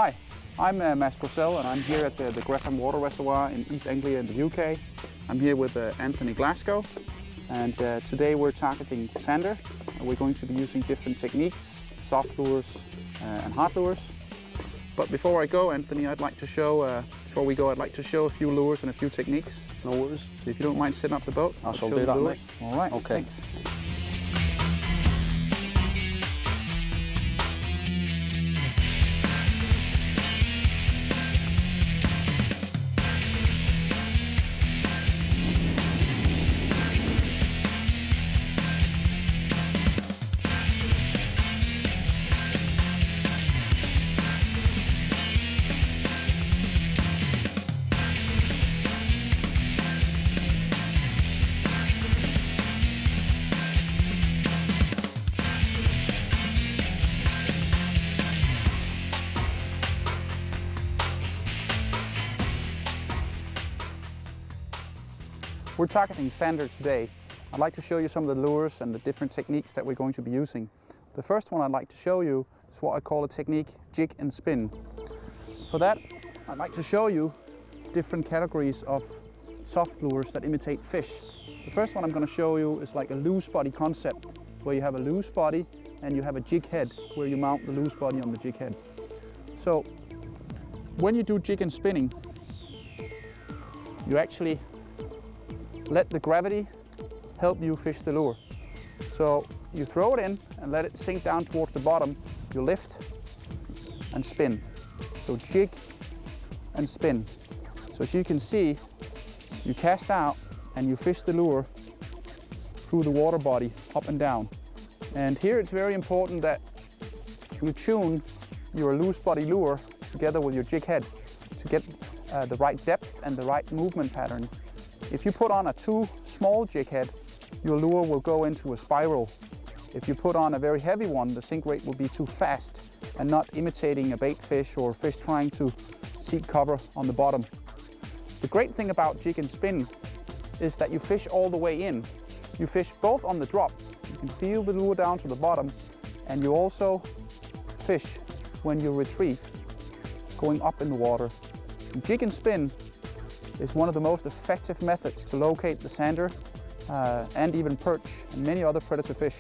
Hi, I'm Mads Grosell and I'm here at the Gretham Water Reservoir in East Anglia in the UK. I'm here with Anthony Glasgow, and today we're targeting sander. We're going to be using different techniques, soft lures and hard lures. But before I go, Anthony, I'd like to show, I'd like to show a few lures and a few techniques. No worries. So if you don't mind setting up the boat, I shall do that, mate. All right, okay. Thanks. We're targeting sander today. I'd like to show you some of the lures and the different techniques that we're going to be using. The first one I'd like to show you is what I call a technique jig and spin. For that, I'd like to show you different categories of soft lures that imitate fish. The first one I'm going to show you is like a loose body concept, where you have a loose body and you have a jig head, where you mount the loose body on the jig head. So when you do jig and spinning, you actually let the gravity help you fish the lure. So you throw it in and let it sink down towards the bottom. You lift and spin. So jig and spin. So as you can see, you cast out and you fish the lure through the water body up and down. And here it's very important that you tune your loose body lure together with your jig head to get the right depth and the right movement pattern. If you put on a too small jig head, your lure will go into a spiral. If you put on a very heavy one, the sink rate will be too fast and not imitating a bait fish or a fish trying to seek cover on the bottom. The great thing about jig and spin is that you fish all the way in. You fish both on the drop. You can feel the lure down to the bottom, and you also fish when you retrieve, going up in the water. And jig and spin is one of the most effective methods to locate the sander and even perch and many other predator fish.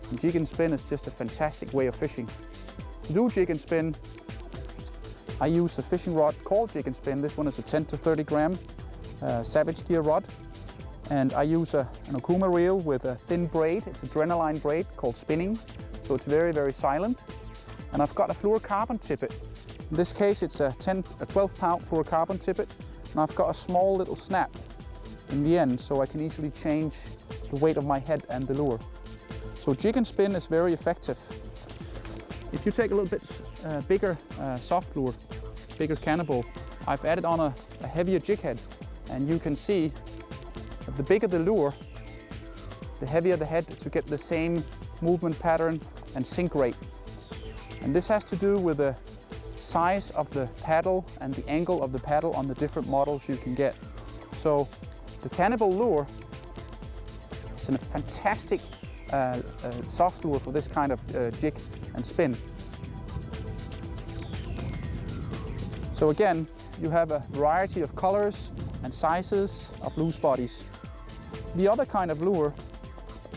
And jig and spin is just a fantastic way of fishing. To do jig and spin, I use a fishing rod called jig and spin. This one is a 10 to 30 gram Savage Gear rod. And I use an Okuma reel with a thin braid. It's a Adrenaline braid called spinning. So it's very, very silent. And I've got a fluorocarbon tippet. In this case, it's a 12 pound fluorocarbon tippet. And I've got a small little snap in the end, so I can easily change the weight of my head and the lure. So jig and spin is very effective. If you take a little bit bigger soft lure, bigger cannibal, I've added on a heavier jig head, and you can see that the bigger the lure, the heavier the head to get the same movement pattern and sink rate. And this has to do with the size of the paddle and the angle of the paddle on the different models you can get. So the cannibal lure is a fantastic soft lure for this kind of jig and spin. So again, you have a variety of colors and sizes of loose bodies. The other kind of lure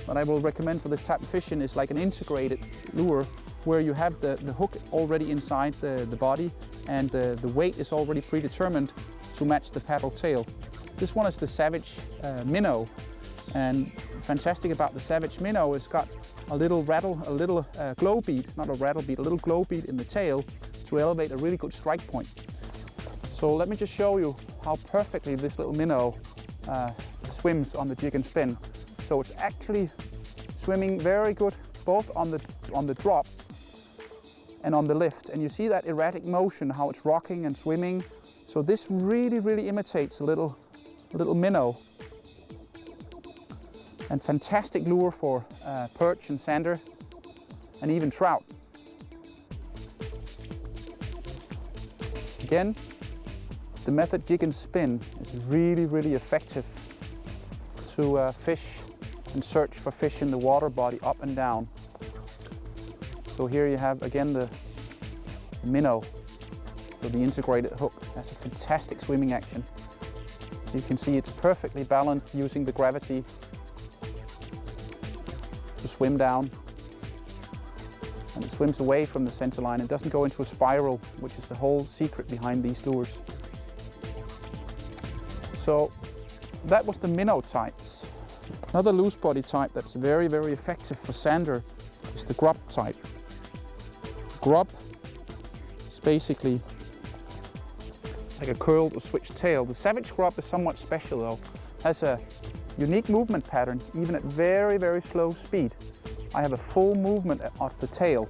that I will recommend for this type of fishing is like an integrated lure, where you have the hook already inside the body, and the weight is already predetermined to match the paddle tail. This one is the Savage Minnow, and fantastic about the Savage Minnow, it's got a little glow bead, not a rattle bead, a little glow bead in the tail to elevate a really good strike point. So let me just show you how perfectly this little minnow swims on the jig and spin. So it's actually swimming very good both on the drop and on the lift, and you see that erratic motion, how it's rocking and swimming. So this really, really imitates a little minnow, and fantastic lure for perch and sander and even trout. Again, the method jig and spin is really, really effective to fish and search for fish in the water body up and down. So here you have again the minnow So the integrated hook has a fantastic swimming action. So you can see it's perfectly balanced using the gravity to swim down. And it swims away from the center line. It doesn't go into a spiral, which is the whole secret behind these lures. So that was the minnow types. Another loose body type that's very, very effective for sander is the grub type. Grub is basically like a curled or switched tail. The Savage grub is somewhat special though. Has a unique movement pattern, even at very, very slow speed. I have a full movement of the tail.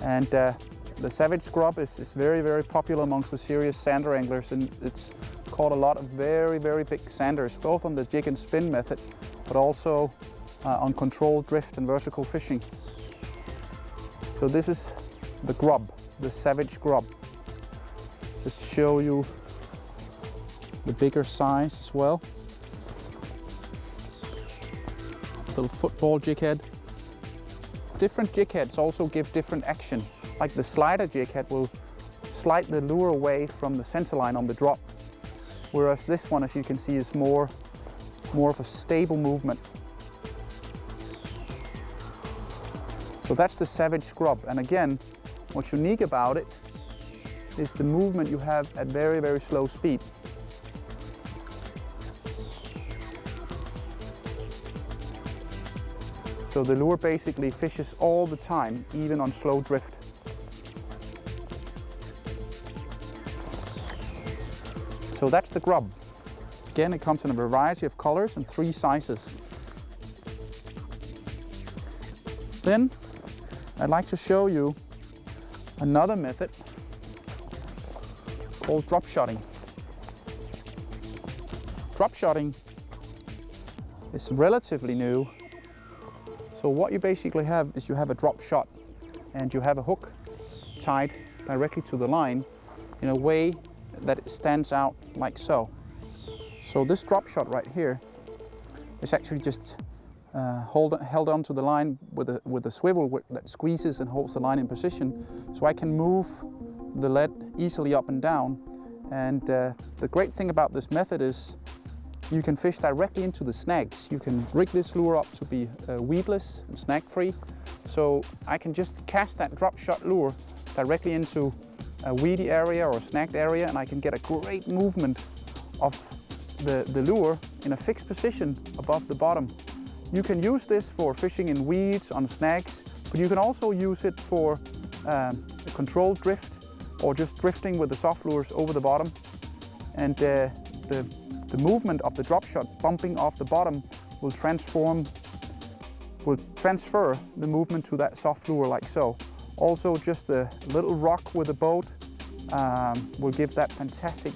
And the Savage grub is very, very popular amongst the serious sander anglers, and it's caught a lot of very, very big sanders, both on the jig and spin method, but also on controlled drift and vertical fishing. So this is the grub, the Savage grub. Just show you the bigger size as well. Little football jig head. Different jig heads also give different action. Like the slider jig head will slide the lure away from the center line on the drop, whereas this one, as you can see, is more of a stable movement. So that's the Savage grub, and again, what's unique about it is the movement you have at very, very slow speed. So the lure basically fishes all the time, even on slow drift. So that's the grub. Again, it comes in a variety of colors and 3 sizes. Then I'd like to show you another method called drop shotting. Drop shotting is relatively new. So what you basically have is you have a drop shot and you have a hook tied directly to the line in a way that it stands out like so. So this drop shot right here is actually just held onto the line with a swivel that squeezes and holds the line in position, so I can move the lead easily up and down. And the great thing about this method is you can fish directly into the snags. You can rig this lure up to be weedless and snag free, so I can just cast that drop shot lure directly into a weedy area or a snagged area, and I can get a great movement of the lure in a fixed position above the bottom. You can use this for fishing in weeds, on snags, but you can also use it for controlled drift or just drifting with the soft lures over the bottom. And the movement of the drop shot bumping off the bottom will transfer the movement to that soft lure like so. Also, just a little rock with a boat will give that fantastic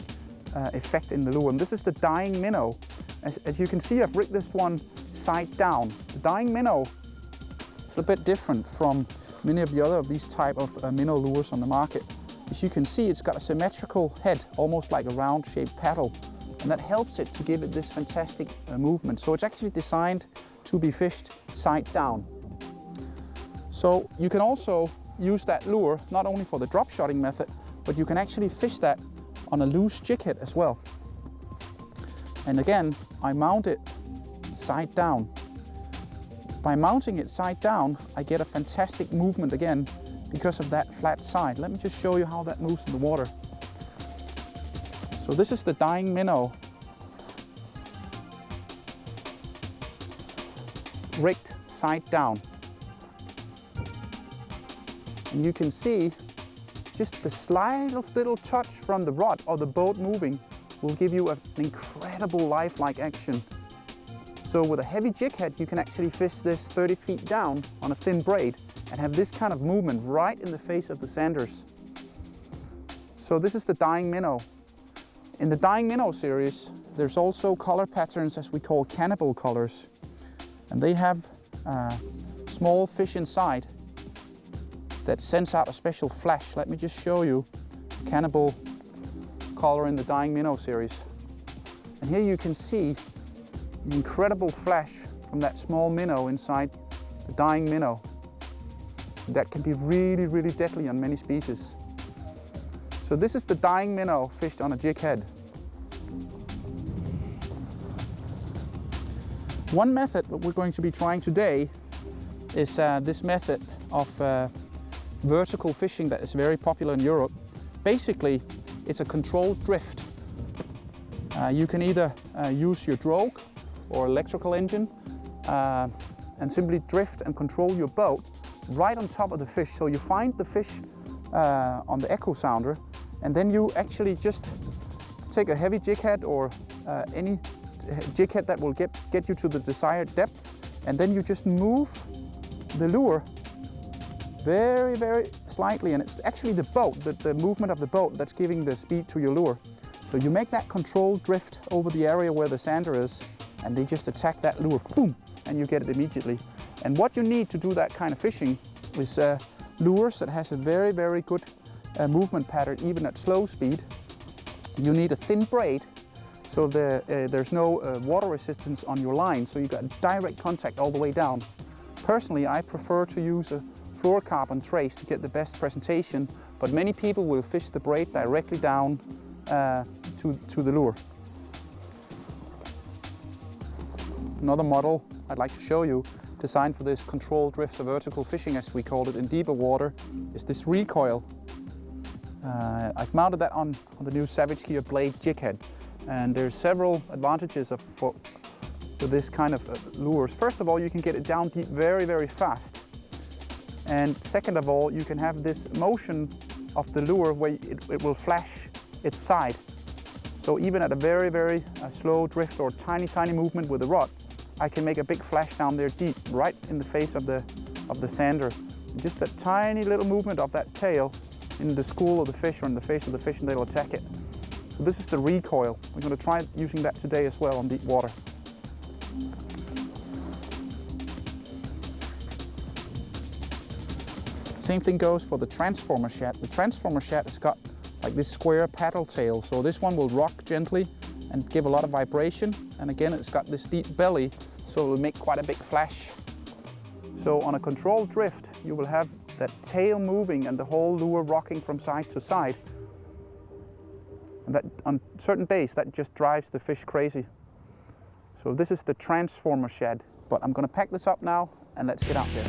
effect in the lure. And this is the Dying Minnow. As you can see, I've rigged this one side down. The Dying Minnow is a bit different from many of the other of these type of minnow lures on the market. As you can see, it's got a symmetrical head, almost like a round shaped paddle, and that helps it to give it this fantastic movement. So it's actually designed to be fished side down. So you can also use that lure not only for the drop shotting method, but you can actually fish that on a loose jig head as well. And again, I mount it side down. By mounting it side down, I get a fantastic movement again because of that flat side. Let me just show you how that moves in the water. So this is the Dying Minnow, rigged side down. And you can see just the slightest little touch from the rod or the boat moving will give you an incredible lifelike action. So with a heavy jig head, you can actually fish this 30 feet down on a thin braid and have this kind of movement right in the face of the sanders. So this is the Dying Minnow. In the Dying Minnow series, there's also color patterns as we call cannibal colors. And they have small fish inside that sends out a special flash. Let me just show you the cannibal color in the Dying Minnow series. And here you can see the incredible flash from that small minnow inside the Dying Minnow. That can be really, really deadly on many species. So this is the dying minnow fished on a jig head. One method that we're going to be trying today is this method of vertical fishing that is very popular in Europe. Basically, it's a controlled drift. You can either use your drogue or electrical engine and simply drift and control your boat right on top of the fish. So you find the fish on the echo sounder, and then you actually just take a heavy jig head or any jig head that will get you to the desired depth, and then you just move the lure very, very slightly, and it's actually the boat, the movement of the boat that's giving the speed to your lure. So you make that controlled drift over the area where the sander is, and they just attack that lure, boom, and you get it immediately. And what you need to do that kind of fishing is lures that has a very, very good movement pattern, even at slow speed. You need a thin braid, so there's no water resistance on your line, so you got direct contact all the way down. Personally, I prefer to use a fluorocarbon trace to get the best presentation, but many people will fish the braid directly down to the lure. Another model I'd like to show you, designed for this controlled drift or vertical fishing, as we call it in deeper water, is this recoil. I've mounted that on the new Savage Gear Blade jig head, and there's several advantages for this kind of lures. First of all, you can get it down deep very, very fast. And second of all, you can have this motion of the lure where it will flash its side. So even at a very, very slow drift or tiny, tiny movement with the rod, I can make a big flash down there deep, right in the face of the sander. Just a tiny little movement of that tail in the school of the fish or in the face of the fish, and they'll attack it. So this is the recoil. We're going to try using that today as well on deep water. Same thing goes for the transformer shad. The transformer shad has got like this square paddle tail, so this one will rock gently and give a lot of vibration, and again it's got this deep belly, so it will make quite a big flash. So on a controlled drift you will have that tail moving and the whole lure rocking from side to side, and that on certain days that just drives the fish crazy. So this is the transformer shad, but I'm going to pack this up now and let's get out there.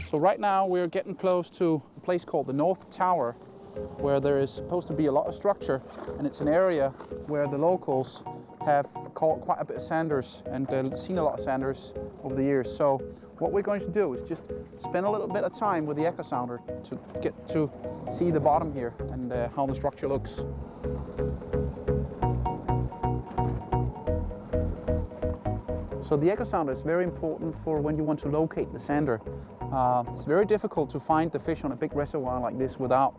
So right now we're getting close to a place called the North Tower, where there is supposed to be a lot of structure, and it's an area where the locals have caught quite a bit of sanders and seen a lot of sanders over the years. So what we're going to do is just spend a little bit of time with the echo sounder to get to see the bottom here and how the structure looks. So the echo sounder is very important for when you want to locate the sander. It's very difficult to find the fish on a big reservoir like this without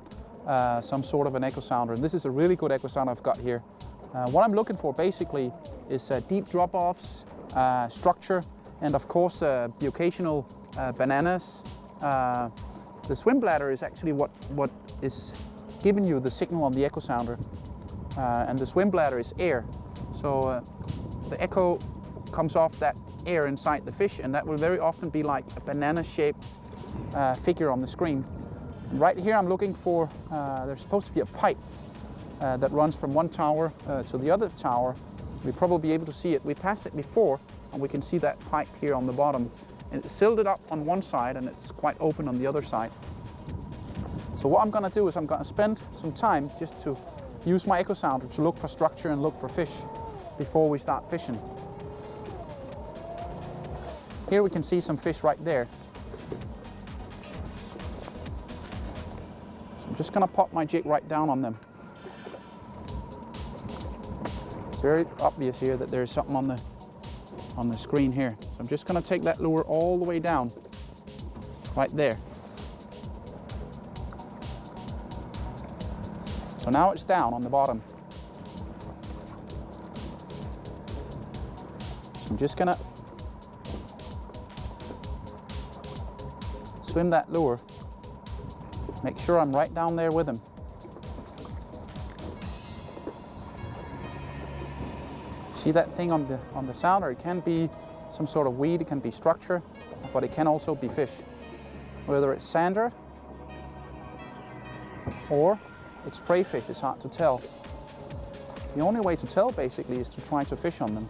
some sort of an echo sounder, and this is a really good echo sounder I've got here. What I'm looking for basically is deep drop-offs, structure, and of course the occasional bananas. The swim bladder is actually what is giving you the signal on the echo sounder, and the swim bladder is air. So the echo comes off that air inside the fish, and that will very often be like a banana-shaped figure on the screen. And right here I'm looking for, there's supposed to be a pipe that runs from one tower to the other tower. We'll probably be able to see it. We passed it before, and we can see that pipe here on the bottom. And it's silted up on one side and it's quite open on the other side. So what I'm going to do is I'm going to spend some time just to use my echo sounder to look for structure and look for fish before we start fishing. Here we can see some fish right there. So I'm just going to pop my jig right down on them. It's very obvious here that there's something on the screen here. So I'm just going to take that lure all the way down, right there. So now it's down on the bottom. So I'm just going to swim that lure Make sure I'm right down there with him. See that thing on the sounder? It can be some sort of weed, it can be structure, but it can also be fish. Whether it's sander or it's prey fish, it's hard to tell. The only way to tell basically is to try to fish on them.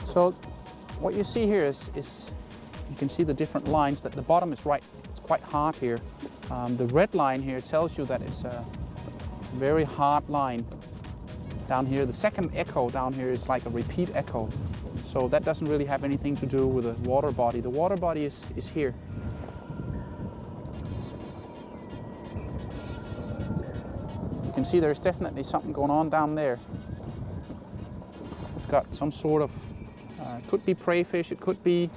So what you see here is you can see the different lines, that the bottom is right, it's quite hard here. The red line here tells you that it's a very hard line down here. The second echo down here is like a repeat echo. So that doesn't really have anything to do with the water body. The water body is here. You can see there's definitely something going on down there. It's got some sort of, it could be prey fish, it could be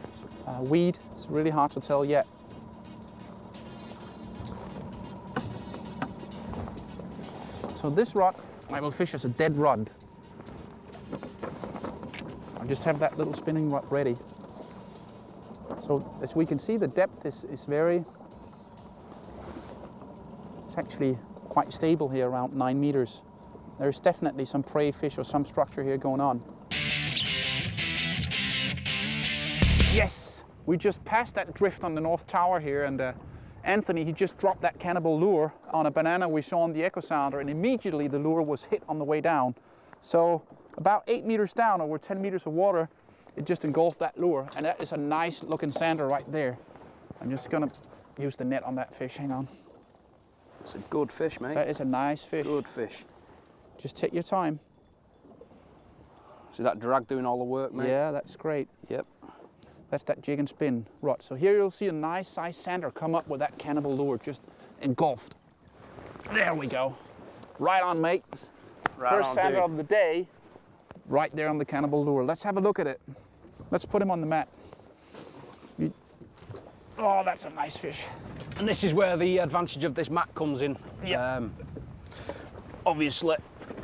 weed. It's really hard to tell yet. So this rod I will fish as a dead rod. I just have that little spinning rod ready. So as we can see, the depth is very, it's actually quite stable here, around 9 meters. There's definitely some prey fish or some structure here going on. Yes, we just passed that drift on the North Tower here, and Anthony, he just dropped that cannibal lure on a banana we saw on the Echo Sounder, and immediately the lure was hit on the way down. So about 8 meters down, over 10 meters of water, it just engulfed that lure, and that is a nice looking sander right there. I'm just gonna use the net on that fish, hang on. It's a good fish, mate. That is a nice fish. Good fish. Just take your time. So that drag doing all the work, mate? Yeah, that's great. Yep. That's that jig and spin rod. So here you'll see a nice size sander come up with that cannibal lure just engulfed. There we go. Right on, mate. Right First on, sander dude. of the day, right there on the cannibal lure. Let's have a look at it. Let's put him on the mat. Oh, that's a nice fish. And this is where the advantage of this mat comes in. Yeah. Obviously,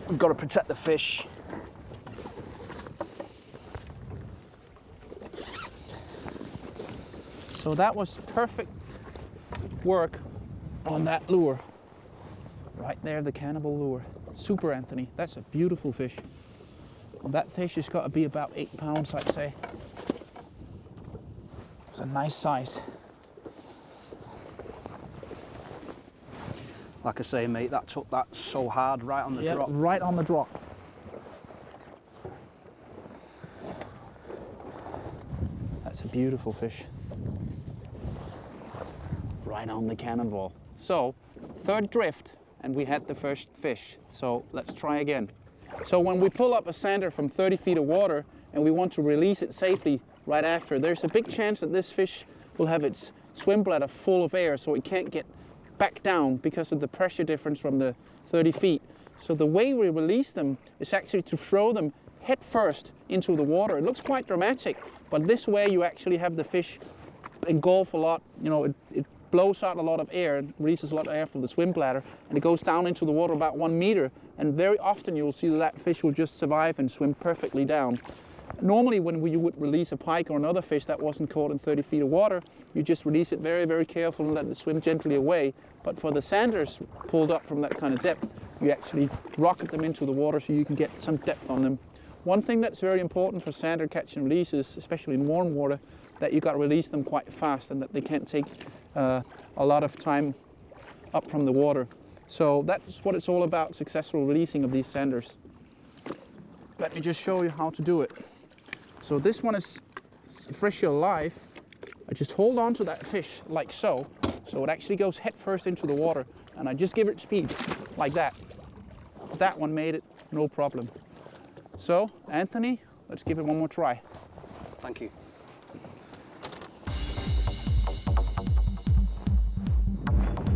we've got to protect the fish. So that was perfect work on that lure. Right there, the cannibal lure. Super, Anthony. That's a beautiful fish. And that fish has got to be about 8 pounds, I'd say. It's a nice size. Like I say, mate, that took that so hard right on the drop. Right on the drop. That's a beautiful fish. Right on the cannonball. So, third drift, and we had the first fish. So let's try again. So when we pull up a sander from 30 feet of water and we want to release it safely right after, there's a big chance that this fish will have its swim bladder full of air, so it can't get back down because of the pressure difference from the 30 feet. So the way we release them is actually to throw them head first into the water. It looks quite dramatic, but this way you actually have the fish engulf a lot, you know, it blows out a lot of air and releases a lot of air from the swim bladder, and it goes down into the water about 1 meter, and very often you'll see that fish will just survive and swim perfectly down. Normally when you would release a pike or another fish that wasn't caught in 30 feet of water, you just release it very, very carefully and let it swim gently away. But for the sanders pulled up from that kind of depth, you actually rocket them into the water so you can get some depth on them. One thing that's very important for sander catch and releases, especially in warm water, that you've got to release them quite fast and that they can't take a lot of time up from the water. So that's what it's all about, successful releasing of these sanders. Let me just show you how to do it. So this one is freshly alive. I just hold on to that fish like so. So it actually goes head first into the water, and I just give it speed like that. That one made it, no problem. So Anthony, let's give it one more try. Thank you.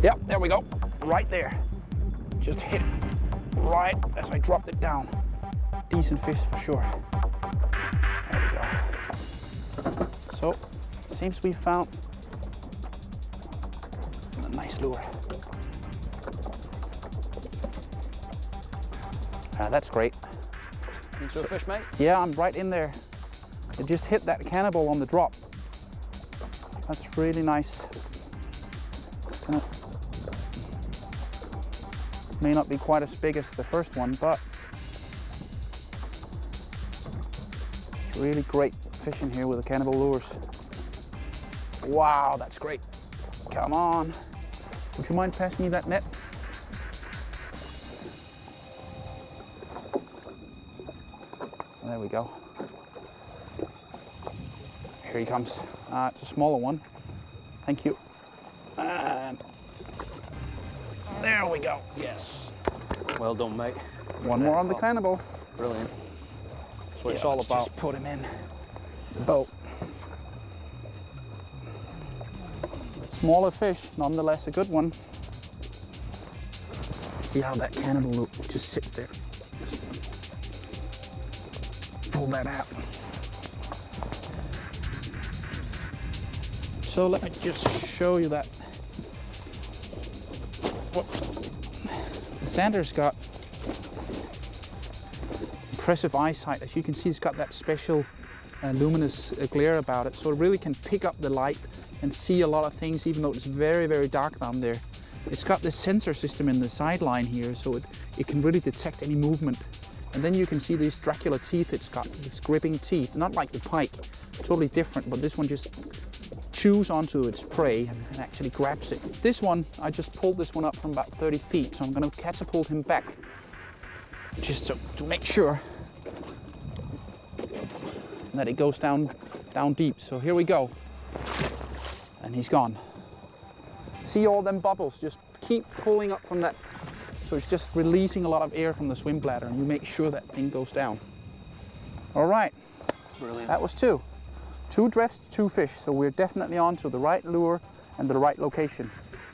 Yep, there we go, right there. Just hit it right as I dropped it down. Decent fish for sure. There we go. So, seems we found a nice lure. That's great. Into a fish, mate? Yeah, I'm right in there. It just hit that cannibal on the drop. That's really nice. Just gonna, may not be quite as big as the first one, but it's really great fishing here with the cannibal lures. Wow, that's great. Come on. Would you mind passing me that net? There we go. Here he comes. It's a smaller one. Thank you. And there we go. Yes. Well done, mate. One more on the cannibal. Brilliant. That's what it's all Let's about. just put him in the boat. Smaller fish, nonetheless a good one. See how that cannibal loop just sits there. Just pull that out. So let me just show you that. The Sander's got impressive eyesight. As you can see, it's got that special luminous glare about it, so it really can pick up the light and see a lot of things, even though it's very, very dark down there. It's got this sensor system in the sideline here, so it can really detect any movement. And then you can see these Dracula teeth. It's got these gripping teeth, not like the pike, totally different, but this one just chews onto its prey and actually grabs it. This one, I just pulled this one up from about 30 feet, so I'm going to catapult him back just to make sure that it goes down deep. So here we go. And he's gone. See all them bubbles? Just keep pulling up from that. So it's just releasing a lot of air from the swim bladder, and you make sure that thing goes down. All right. Brilliant. That was two. 2 drifts, 2 fish. So we're definitely on to the right lure and the right location.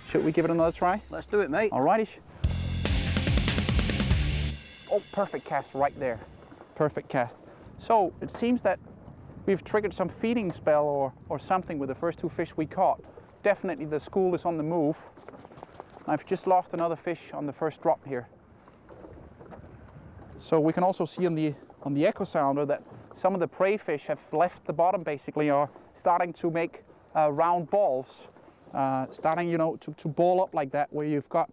Should we give it another try? Let's do it, mate. All righty. Oh, perfect cast right there. Perfect cast. So it seems that we've triggered some feeding spell or something with the first 2 fish we caught. Definitely the school is on the move. I've just lost another fish on the first drop here. So we can also see on the echo sounder that some of the prey fish have left the bottom, basically, are starting to make round balls, starting, you know, to ball up like that, where you've got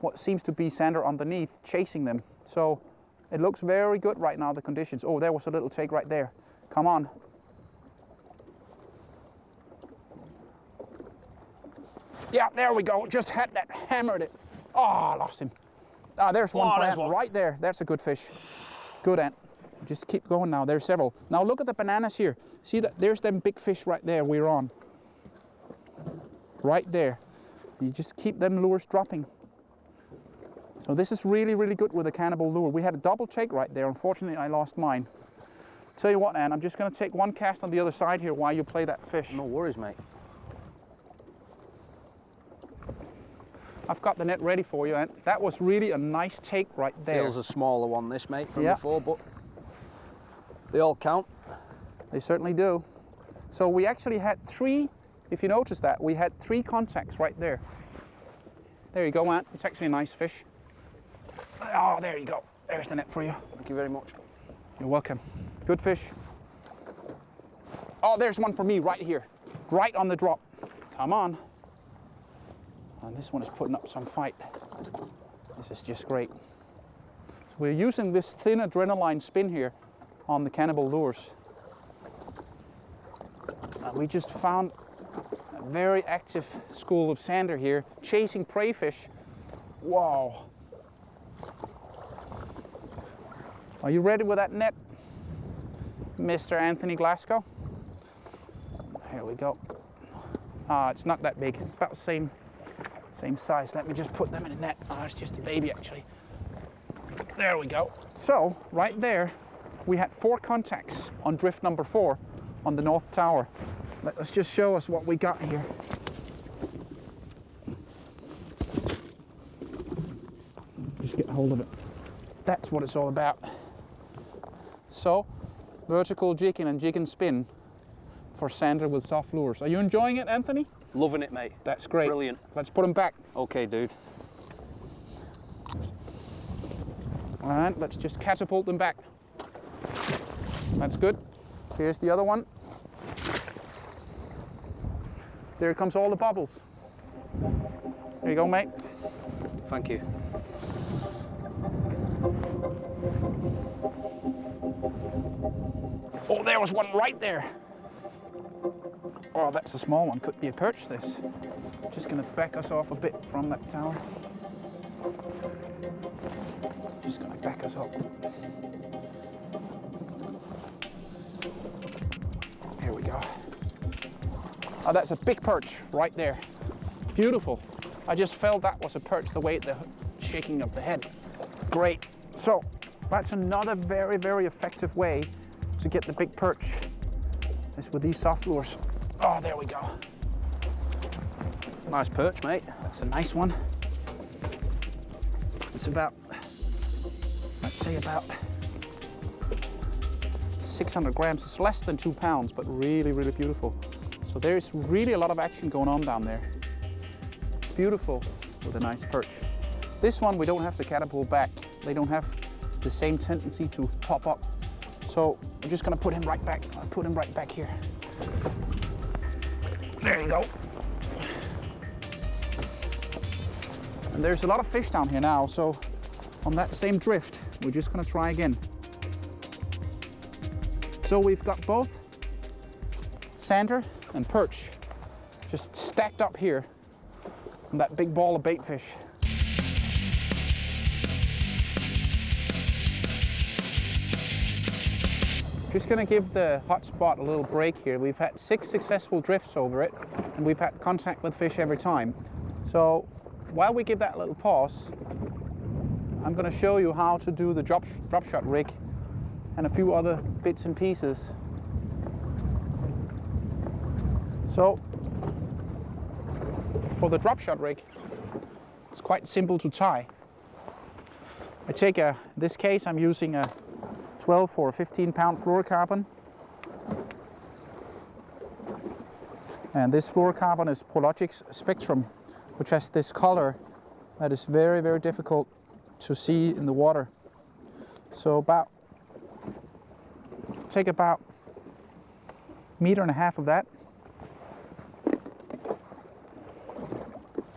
what seems to be sander underneath chasing them. So it looks very good right now, the conditions. Oh, there was a little take right there. Come on. Yeah, there we go. Just had that, hammered it. Oh, I lost him. There's one for Ant right there. That's a good fish. Good, Ant. Just keep going now. There's several. Now look at the bananas here. See that? There's them big fish right there we're on. Right there. You just keep them lures dropping. So this is really, really good with a cannibal lure. We had a double take right there. Unfortunately, I lost mine. Tell you what, Ant, I'm just going to take one cast on the other side here while you play that fish. No worries, mate. I've got the net ready for you, Ant. That was really a nice take right there. Feels a smaller one, this, mate, from before, but they all count. They certainly do. So we actually had 3, if you notice that, we had 3 contacts right there. There you go, Ant. It's actually a nice fish. Oh, there you go. There's the net for you. Thank you very much. You're welcome. Good fish. Oh, there's one for me right here. Right on the drop. Come on. And this one is putting up some fight. This is just great. So we're using this thin adrenaline spin here on the cannibal lures. We just found a very active school of sander here, chasing prey fish. Wow. Are you ready with that net, Mr. Anthony Glasgow? Here we go. It's not that big. It's about the same size. Let me just put them in a net. It's just a baby, actually. There we go. So right there, we had 4 contacts on drift number 4 on the North Tower. Let's just show us what we got here. Just get hold of it. That's what it's all about. So, vertical jigging and jig and spin for sander with soft lures. Are you enjoying it, Anthony? Loving it, mate. That's great. Brilliant. Let's put them back. Okay, dude. And let's just catapult them back. That's good. Here's the other one. There comes all the bubbles. There you go, mate. Thank you. Oh, there was one right there. Oh, that's a small one. Could be a perch, this. Just gonna back us off a bit from that tower. Just gonna back us up. Here we go. Oh, that's a big perch right there. Beautiful. I just felt that was a perch, the way the shaking of the head. Great. So that's another very, very effective way to get the big perch, is with these soft lures. Oh, there we go. Nice perch, mate. That's a nice one. It's about, let's say about 600 grams. It's less than 2 pounds, but really, really beautiful. So there's really a lot of action going on down there. Beautiful with a nice perch. This one, we don't have to catapult back. They don't have the same tendency to pop up. So I'm just gonna put him right back. I'll put him right back here. There you go. And there's a lot of fish down here now, so on that same drift, we're just gonna try again. So we've got both sander and perch just stacked up here on that big ball of bait fish. Just gonna give the hot spot a little break here. We've had 6 successful drifts over it, and we've had contact with fish every time. So while we give that a little pause, I'm gonna show you how to do the drop shot rig and a few other bits and pieces. So for the drop shot rig, it's quite simple to tie. I take in this case I'm using a 12 or 15 pound fluorocarbon. And this fluorocarbon is Prologix Spectrum, which has this color that is very, very difficult to see in the water. So take about 1.5 meters of that.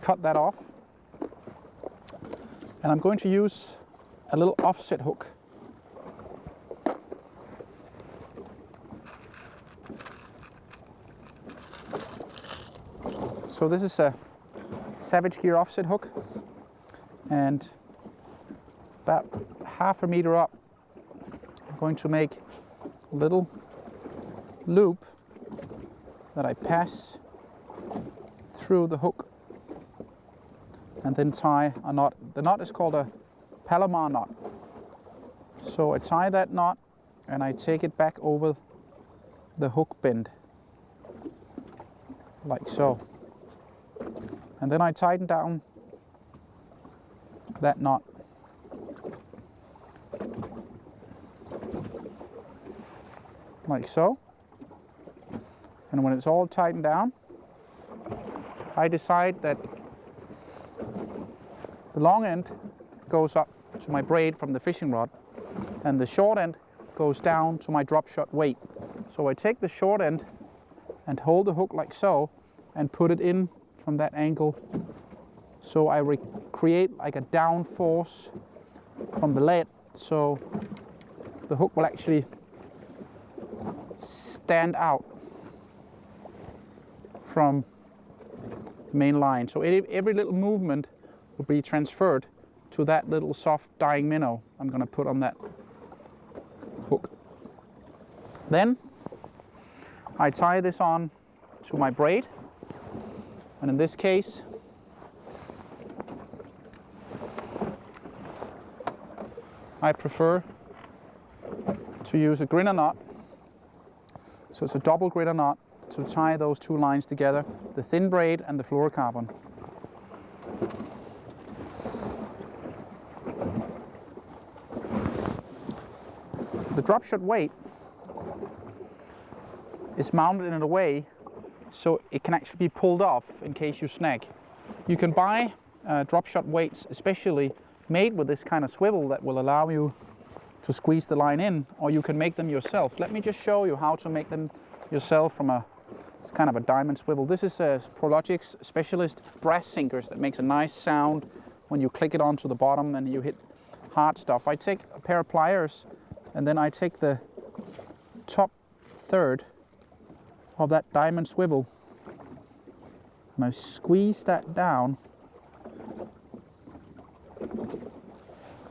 Cut that off. And I'm going to use a little offset hook. So this is a Savage Gear offset hook, and about 0.5 meter up, I'm going to make a little loop that I pass through the hook and then tie a knot. The knot is called a Palomar knot. So I tie that knot and I take it back over the hook bend, like so. And then I tighten down that knot. Like so. And when it's all tightened down, I decide that the long end goes up to my braid from the fishing rod, and the short end goes down to my drop shot weight. So I take the short end and hold the hook like so and put it in from that angle, so I create like a down force from the lead, so the hook will actually stand out from the main line. So every little movement will be transferred to that little soft dying minnow I'm going to put on that hook. Then I tie this on to my braid. And in this case, I prefer to use a grinner knot. So it's a double grinner knot to tie those two lines together, the thin braid and the fluorocarbon. The drop shot weight is mounted in a way so it can actually be pulled off in case you snag. You can buy drop shot weights especially made with this kind of swivel that will allow you to squeeze the line in, or you can make them yourself. Let me just show you how to make them yourself from it's kind of a diamond swivel. This is a Prologix Specialist brass sinkers that makes a nice sound when you click it onto the bottom and you hit hard stuff. I take a pair of pliers and then I take the top third of that diamond swivel and I squeeze that down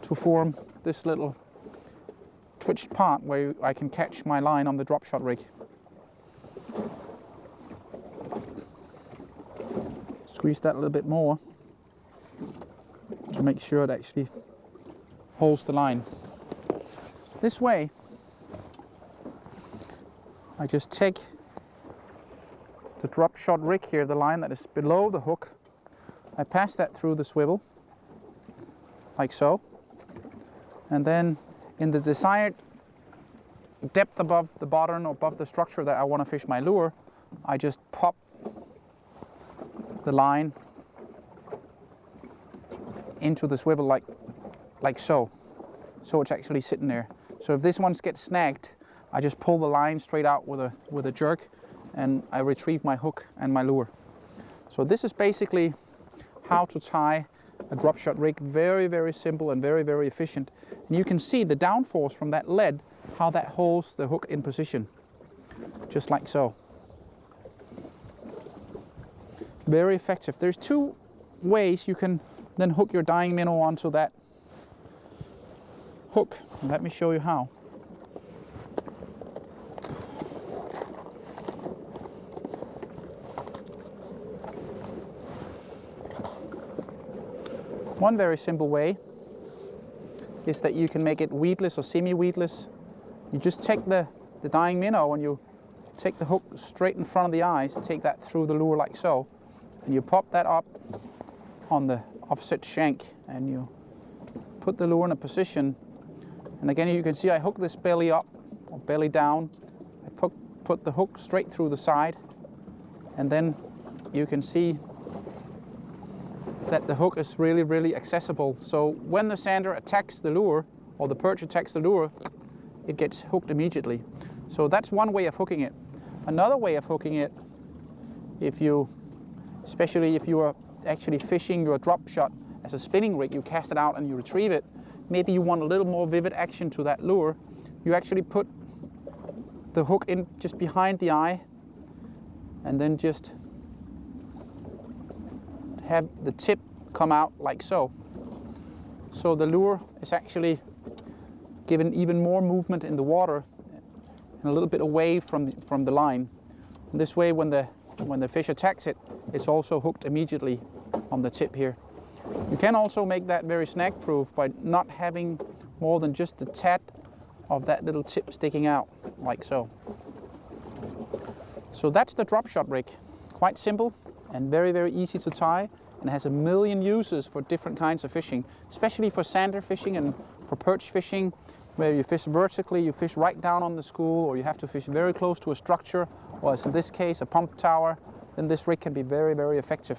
to form this little twitched part where I can catch my line on the drop shot rig. Squeeze that a little bit more to make sure it actually holds the line. This way, I just take the drop shot rig here, the line that is below the hook, I pass that through the swivel, like so, and then in the desired depth above the bottom or above the structure that I want to fish my lure, I just pop the line into the swivel like so. So it's actually sitting there. So if this one gets snagged, I just pull the line straight out with a jerk and I retrieve my hook and my lure. So this is basically how to tie a drop shot rig. Very, very simple and very, very efficient. And you can see the downforce from that lead, how that holds the hook in position, just like so. Very effective. There's two ways you can then hook your dying minnow onto that hook. Let me show you how. One very simple way is that you can make it weedless or semi-weedless. You just take the dying minnow and you take the hook straight in front of the eyes, take that through the lure like so, and you pop that up on the offset shank and you put the lure in a position. And again, you can see I hook this belly up or belly down. I put the hook straight through the side, and then you can see that the hook is really, really accessible. So when the sander attacks the lure or the perch attacks the lure, it gets hooked immediately. So that's one way of hooking it. Another way of hooking it, especially if you are actually fishing your drop shot as a spinning rig, you cast it out and you retrieve it. Maybe you want a little more vivid action to that lure. You actually put the hook in just behind the eye and then just have the tip come out like so. So the lure is actually given even more movement in the water and a little bit away from the line. And this way, when the fish attacks it, it's also hooked immediately on the tip here. You can also make that very snag proof by not having more than just the tad of that little tip sticking out like so. So that's the drop shot rig. Quite simple and very, very easy to tie, and has a million uses for different kinds of fishing, especially for sander fishing and for perch fishing, where you fish vertically, you fish right down on the school, or you have to fish very close to a structure, or as in this case, a pump tower. Then this rig can be very, very effective.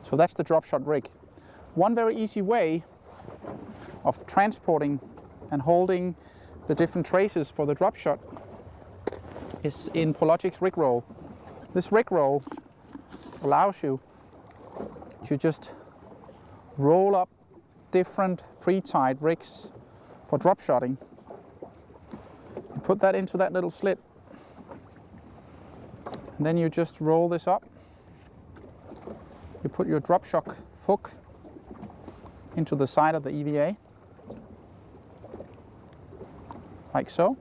So that's the drop shot rig. One very easy way of transporting and holding the different traces for the drop shot is in Prologix rig roll. This rig roll allows you to just roll up different pre-tied rigs for drop shotting. You put that into that little slit, and then you just roll this up. You put your drop shot hook into the side of the EVA, like so,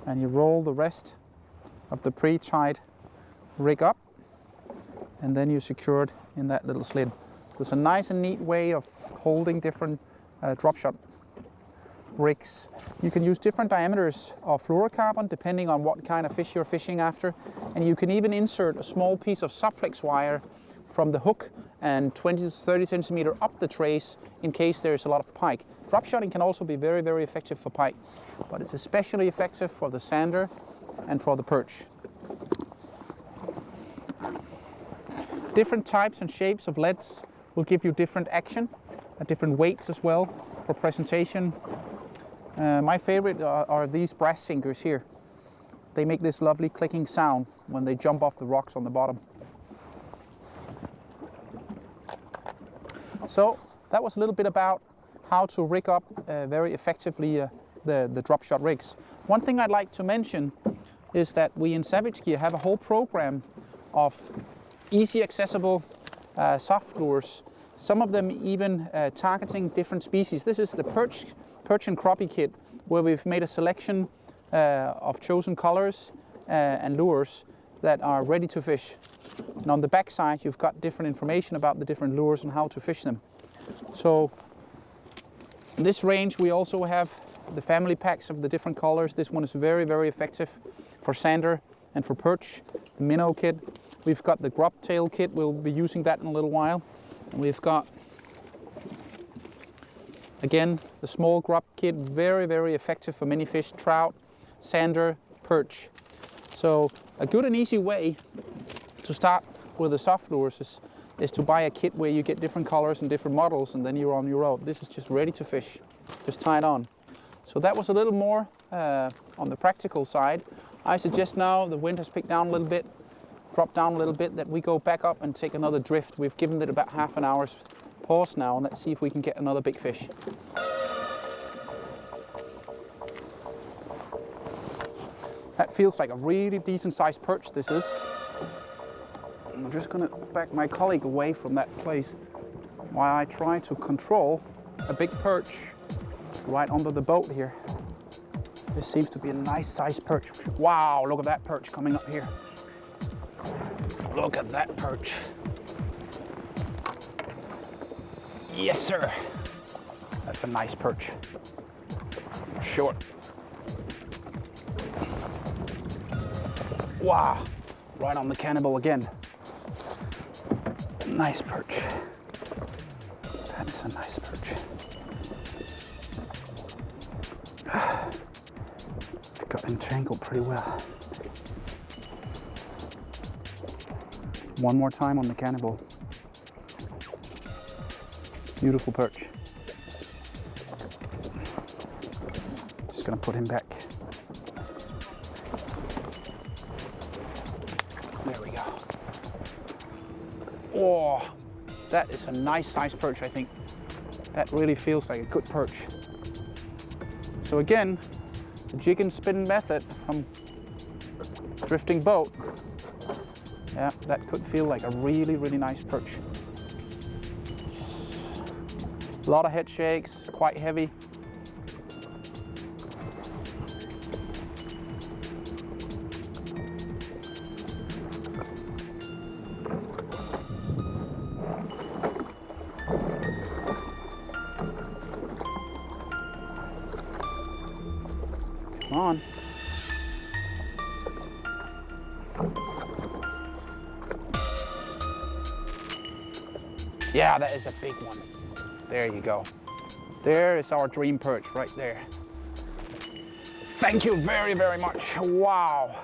and you roll the rest of the pre-tied rig up, and then you secure it in that little slit. It's a nice and neat way of holding different drop shot rigs. You can use different diameters of fluorocarbon depending on what kind of fish you're fishing after, and you can even insert a small piece of Supplex wire from the hook and 20 to 30 centimeter up the trace in case there's a lot of pike. Drop shotting can also be very, very effective for pike, but it's especially effective for the sander and for the perch. Different types and shapes of leads will give you different action, different weights as well. for presentation. My favorite are these brass sinkers here. They make this lovely clicking sound when they jump off the rocks on the bottom. So that was a little bit about how to rig up very effectively the drop shot rigs. One thing I'd like to mention is that we in Savage Gear have a whole program of easy accessible soft lures, some of them even targeting different species. This is the perch and crappie kit, where we've made a selection of chosen colors and lures that are ready to fish. And on the back side you've got different information about the different lures and how to fish them. So in this range we also have the family packs of the different colors. This one is very, very effective for sander and for perch. The minnow kit. We've got the grub tail kit, we'll be using that in a little while. And we've got, again, the small grub kit, very, very effective for many fish, trout, sander, perch. So a good and easy way to start with the soft lures is to buy a kit where you get different colors and different models, and then you're on your own. This is just ready to fish, just tie it on. So that was a little more on the practical side. I suggest now the wind has picked down a little bit, dropped down a little bit, that we go back up and take another drift. We've given it about half an hour's pause now, and let's see if we can get another big fish. That feels like a really decent sized perch, this is. I'm just gonna back my colleague away from that place while I try to control a big perch right under the boat here. This seems to be a nice sized perch. Wow, look at that perch coming up here. Look at that perch. Yes, sir. That's a nice perch. Short. Wow, right on the cannibal again. Nice perch. That is a nice perch. Got entangled pretty well. One more time on the cannibal. Beautiful perch. Just gonna put him back. There we go. Oh, that is a nice size perch, I think. That really feels like a good perch. So again, the jig and spin method from Drifting Boat. Yeah, that could feel like a really, really nice perch. A lot of head shakes, quite heavy. Come on. Yeah, that is a big one. There you go. There is our dream perch right there. Thank you very, very much. Wow.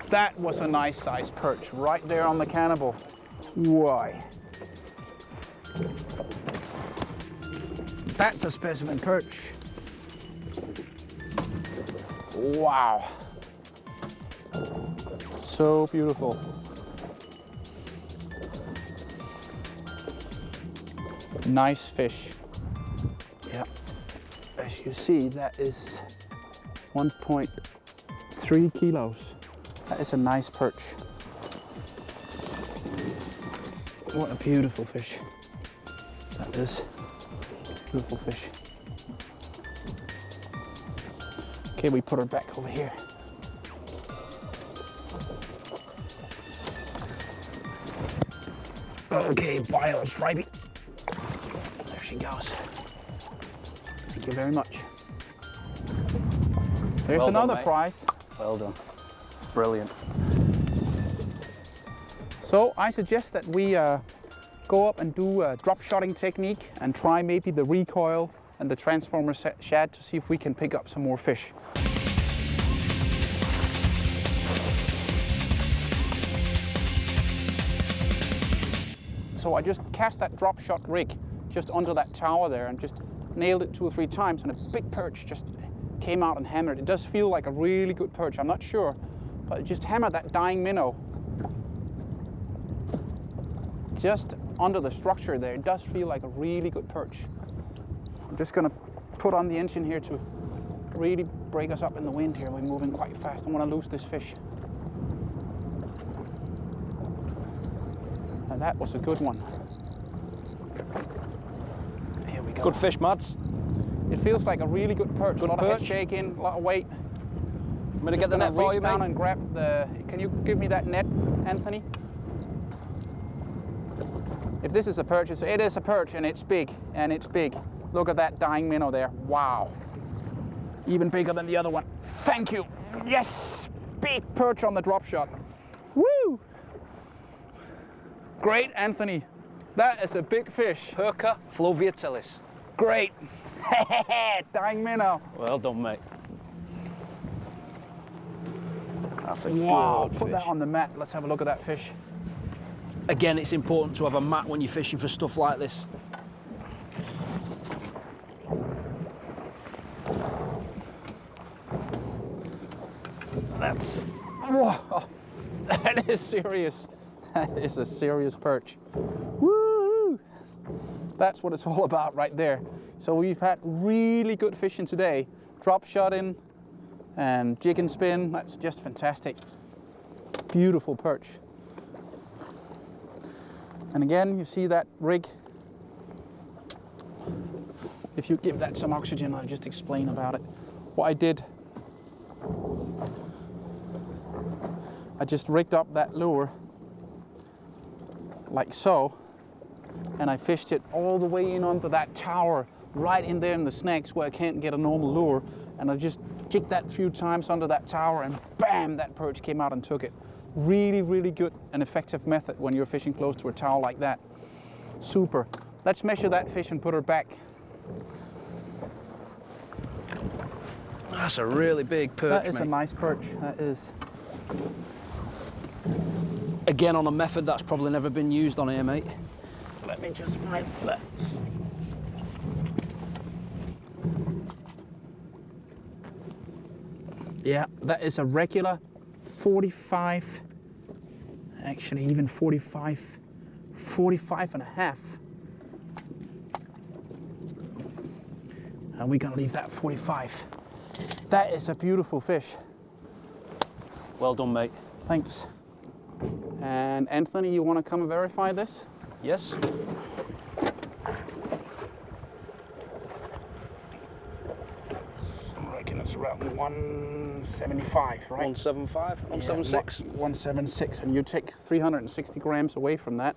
That was a nice size perch right there on the cannibal. Why? That's a specimen perch. Wow. So beautiful. Nice fish. Yeah. As you see, that is 1.3 kilos. That is a nice perch. What a beautiful fish. That is a beautiful fish. Okay, we put her back over here. Okay, bio stripey. There she goes. Thank you very much. There's well another done, prize. Well done. Brilliant. So I suggest that we go up and do a drop shotting technique and try maybe the recoil and the transformer shad to see if we can pick up some more fish. So I just cast that drop shot rig just under that tower there and just nailed it 2 or 3 times and a big perch just came out and hammered. It does feel like a really good perch, I'm not sure, but it just hammered that dying minnow just under the structure there. It does feel like a really good perch. I'm just gonna put on the engine here to really break us up in the wind here. We're moving quite fast. I want to lose this fish. Now that was a good one. Here we go. Good fish, Mads. It feels like a really good perch. Good a lot perch. of head shaking, a lot of weight. I'm gonna get the net for you, down mate. and grab the. Can you give me that net, Anthony? If this is a perch, it is a perch, and it's big, and it's big. Look at that dying minnow there. Wow. Even bigger than the other one. Thank you. Yes, big perch on the drop shot. Woo! Great, Anthony. That is a big fish. Perca fluviatilis. Great. Dying minnow. Well done, mate. That's a Wow. good Put fish. that on the mat. Let's have a look at that fish. Again, it's important to have a mat when you're fishing for stuff like this. That's, whoa, that is serious. That is a serious perch. Woo! That's what it's all about right there. So we've had really good fishing today. Drop shotting and jig and spin. That's just fantastic. Beautiful perch. And again, you see that rig. If you give that some oxygen, I'll just explain about it. What I did, I just rigged up that lure like so, and I fished it all the way in onto that tower, right in there in the snags where I can't get a normal lure, and I just jigged that a few times under that tower, and bam, that perch came out and took it. Really, really good and effective method when you're fishing close to a tower like that. Super. Let's measure that fish and put her back. That's a really big perch, That is mate. a nice perch, that is. Again, on a method that's probably never been used on here, mate. Let me just find that. Yeah, that is a regular 45, actually even 45 and a half. And we're gonna leave that 45. That is a beautiful fish. Well done, mate. Thanks. And Anthony, you want to come and verify this? Yes? I reckon it's around 175, right? 175, 176. 176, and you take 360 grams away from that.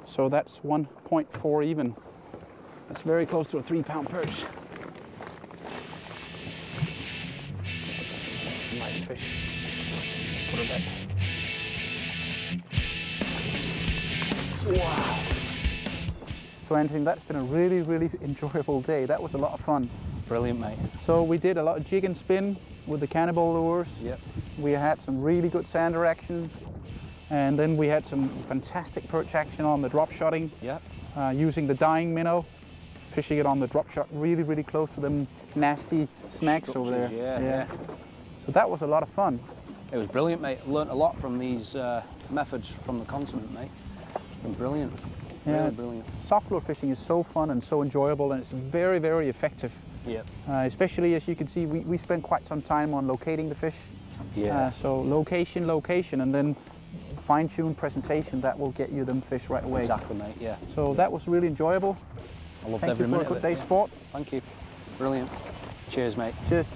So that's 1.4 even. That's very close to a 3-pound perch. That's a nice fish. Let's put her back. Wow. So Anthony, that's been a really, really enjoyable day. That was a lot of fun. Brilliant, mate. So we did a lot of jig and spin with the cannibal lures. Yep. We had some really good sander action, and then we had some fantastic perch action on the drop shotting. Yep. Using the dying minnow, fishing it on the drop shot, really, really close to them nasty snags over there. Yeah. So that was a lot of fun. It was brilliant, mate. Learned a lot from these methods from the continent, mate. Been brilliant. Yeah. Really brilliant. Soft lure fishing is so fun and so enjoyable, and it's very, very effective. Yep. Especially as you can see, we spent quite some time on locating the fish. Yeah. So location, and then fine-tuned presentation that will get you them fish right away. Exactly, mate. Yeah. So that was really enjoyable. I loved Thank every you for a minute good of it. day's sport. Thank you. Brilliant. Cheers, mate. Cheers.